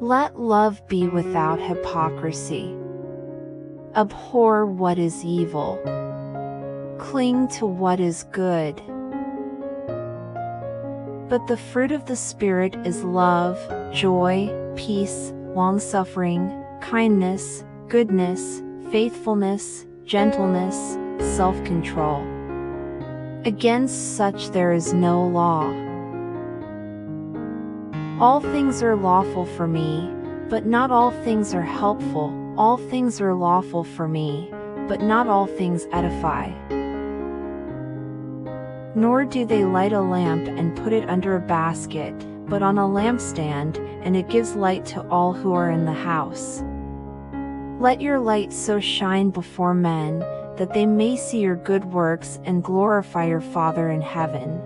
Let love be without hypocrisy. Abhor what is evil. Cling to what is good. But the fruit of the Spirit is love, joy, peace, long-suffering, kindness, goodness, faithfulness, gentleness, self-control. Against such there is no law. All things are lawful for me, but not all things are helpful. All things are lawful for me, but not all things edify. Nor do they light a lamp and put it under a basket, but on a lampstand, and it gives light to all who are in the house. Let your light so shine before men, that they may see your good works and glorify your Father in heaven.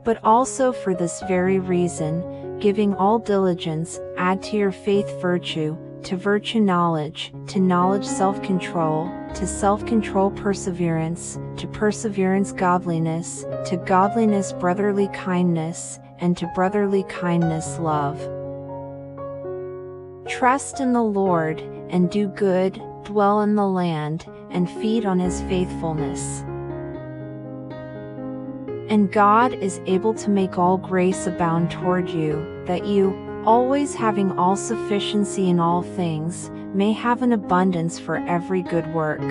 But also for this very reason, giving all diligence, add to your faith virtue, to virtue knowledge, to knowledge self-control, to self-control perseverance, to perseverance godliness, to godliness brotherly kindness, and to brotherly kindness love. Trust in the Lord, and do good, dwell in the land, and feed on His faithfulness. And God is able to make all grace abound toward you, that you, always having all sufficiency in all things, may have an abundance for every good work.